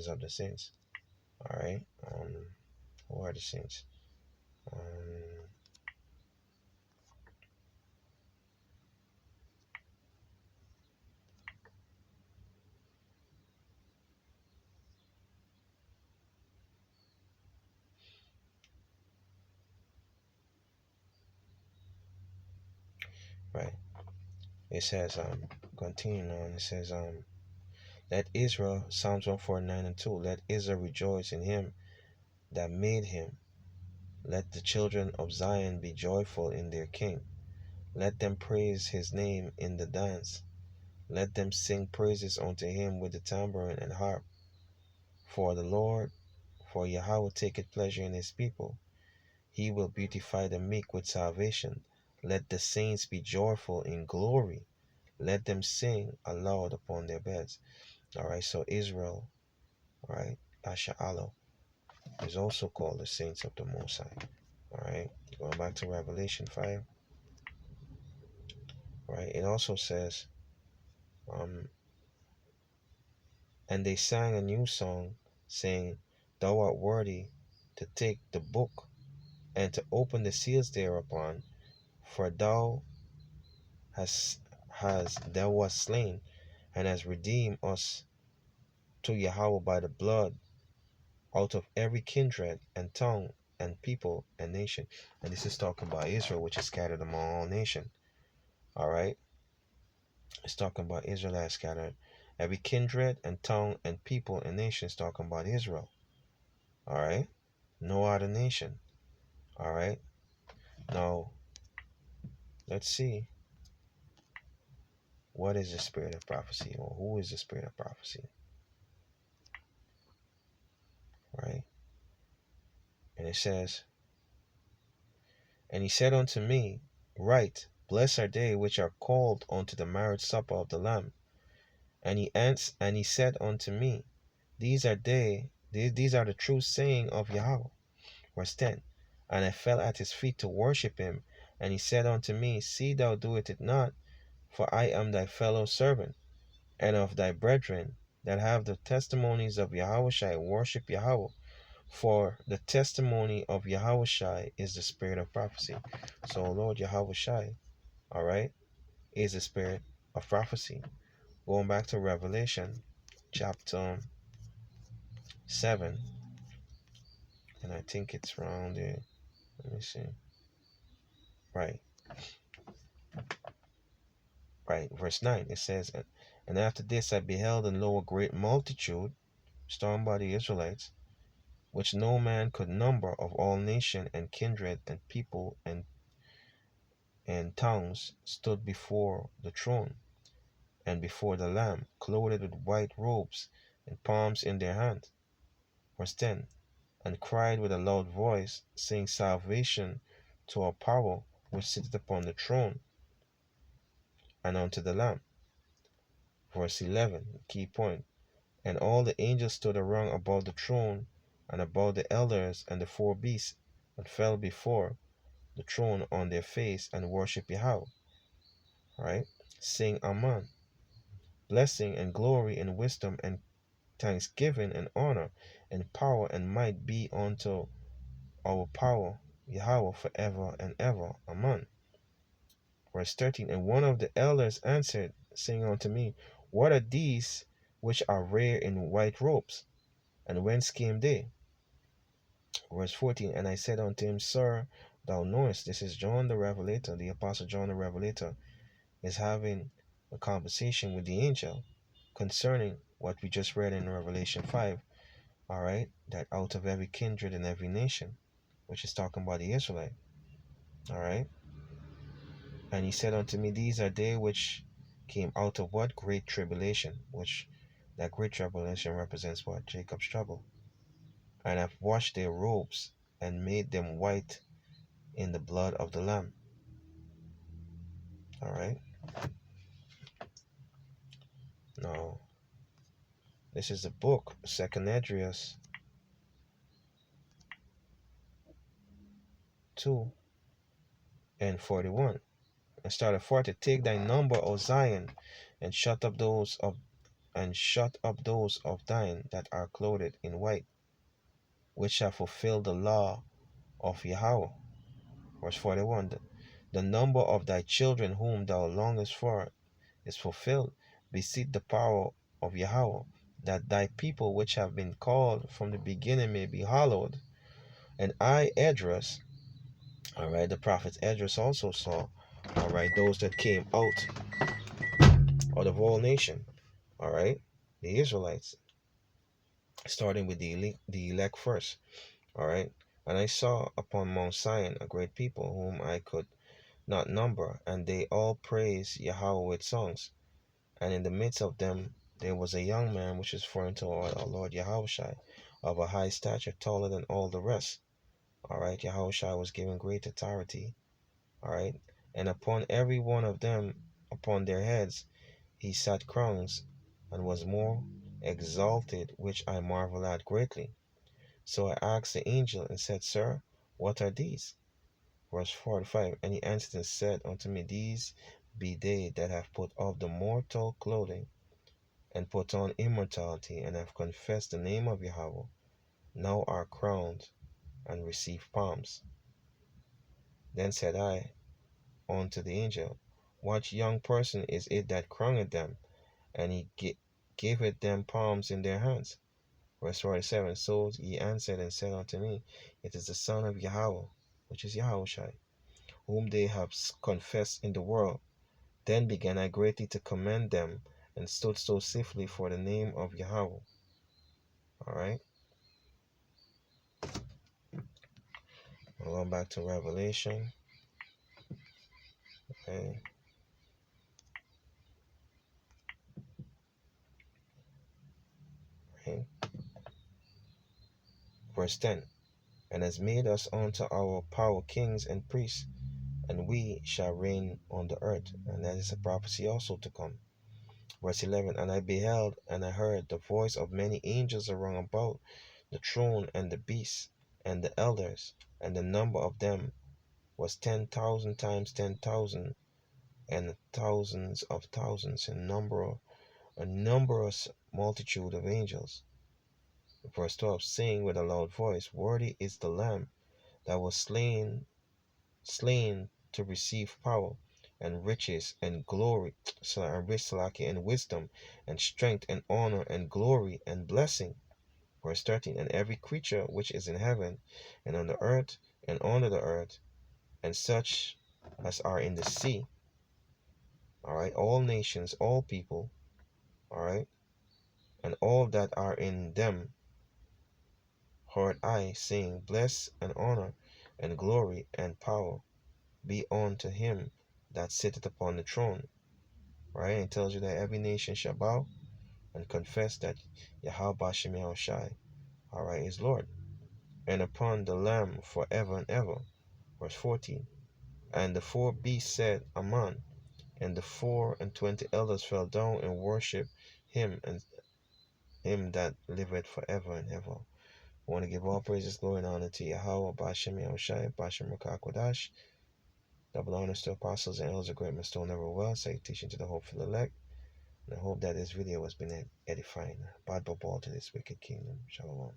rise of the saints. All right. Who are the saints? Um, right. It says, continuing on, it says, let Israel, Psalms 149 and 2, let Israel rejoice in him that made him. Let the children of Zion be joyful in their king. Let them praise his name in the dance. Let them sing praises unto him with the tambourine and harp. For the Lord, for Yahweh taketh pleasure in his people. He will beautify the meek with salvation. Let the saints be joyful in glory. Let them sing aloud upon their beds. All right, so Israel, all right, Asha'alo, is also called the saints of the Most High. All right, going back to Revelation 5, right, it also says, um, and they sang a new song, saying, thou art worthy to take the book and to open the seals thereupon, for thou wast slain and hast redeemed us to Yahweh by the blood out of every kindred and tongue and people and nation. And this is talking about Israel, which is scattered among all nations. All right, it's talking about Israel that is scattered. Every kindred and tongue and people and nation is talking about Israel. All right, no other nation. All right, now let's see, what is the spirit of prophecy, or who is the spirit of prophecy? Right, and it says, and he said unto me, write, blessed are they which are called unto the marriage supper of the Lamb. And he said unto me, these are the true saying of Yahweh. Verse 10. And I fell at his feet to worship him. And he said unto me, see thou do it not, for I am thy fellow servant, and of thy brethren that have the testimonies of Yahushai worship Yahweh. For the testimony of Yahushai is the spirit of prophecy. So Lord Yahushai, all right, is the spirit of prophecy. Going back to Revelation chapter 7, and I think it's around there. Let me see. Right, verse 9, it says, and after this I beheld, and lo, a great multitude, stormed by the Israelites, which no man could number, of all nation and kindred and people and tongues, stood before the throne and before the Lamb, clothed with white robes and palms in their hands. Verse 10, and cried with a loud voice, saying, salvation to our power which sitteth upon the throne, and unto the Lamb. Verse 11, key point, and all the angels stood around about the throne, and about the elders and the four beasts, and fell before the throne on their face, and worship Yahweh. Right? Sing Amen. Blessing and glory and wisdom and thanksgiving and honor and power and might be unto our power, Yahweh, forever and ever. Amen. Verse 13, and one of the elders answered, saying unto me, what are these which are rare in white robes, and whence came they? Verse 14, and I said unto him, sir, thou knowest. This is John the Revelator, the Apostle John the Revelator, is having a conversation with the angel concerning what we just read in Revelation 5, all right, that out of every kindred and every nation, which is talking about the Israelite, all right. And he said unto me, these are they which came out of what? Great tribulation, which that great tribulation represents what? Jacob's trouble. And have washed their robes and made them white in the blood of the Lamb. All right. Now, this is the book, 2nd Esdras 2 and 41. And start at 40. Take thy number, O Zion, and shut up those of and shut up those of thine that are clothed in white, which shall fulfill the law of Yahweh. Verse 41. The number of thy children whom thou longest for is fulfilled. Beseech the power of Yahweh, that thy people which have been called from the beginning may be hallowed. And I, Esdras, all right, the prophet Esdras also saw, all right, those that came out of all nation, all right, the Israelites, starting with the elect first, all right. And I saw upon Mount Zion a great people whom I could not number, and they all praise Yahweh with songs. And in the midst of them there was a young man which is foreign to our Lord Yahushai, of a high stature, taller than all the rest. All right, Yahushai was given great authority. All right, and upon every one of them, upon their heads, he sat crowns, and was more exalted, which I marvel at greatly. So I asked the angel and said, Sir, what are these? Verse 45. And he answered and said unto me, These be they that have put off the mortal clothing, and put on immortality, and have confessed the name of Yahweh, now are crowned and receive palms. Then said I unto the angel, What young person is it that crowned them? And he gave them palms in their hands. Verse 47. So he answered and said unto me, It is the Son of Yahweh, which is Yahushai, whom they have confessed in the world. Then began I greatly to commend them, and stood so safely for the name of Yahweh. All right. Going back to Revelation. Okay. Okay. Verse 10. And has made us unto our power kings and priests, and we shall reign on the earth. And that is a prophecy also to come. Verse 11. And I beheld, and I heard the voice of many angels around about the throne and the beasts and the elders, and the number of them was 10,000 times 10,000, and thousands of thousands, in number, a numberless multitude of angels. Verse 12, saying with a loud voice, Worthy is the Lamb that was slain to receive power, and riches, and glory, and wisdom, and strength, and honor, and glory, and blessing. Verse 13, and every creature which is in heaven, and on the earth, and under the earth, and such as are in the sea. All right, all nations, all people, all right, and all that are in them, heard I saying, Bless and honor and glory and power be unto him that sitteth upon the throne. Right? And it tells you that every nation shall bow and confess that Yahweh Bashem Yahushai, all right, is Lord. And upon the Lamb forever and ever. Verse 14. And the four beasts said, Amen. And the 24 elders fell down and worshipped him, and him that liveth forever and ever. I want to give all praises, glory, and honor to Yahweh, Bashem Yahushai, Bashem Rakakwadash. Double honors to apostles and elders of great Stone never well. Say teaching to the hopeful elect. And I hope that this video has been edifying. Bad ball to this wicked kingdom. Shalom.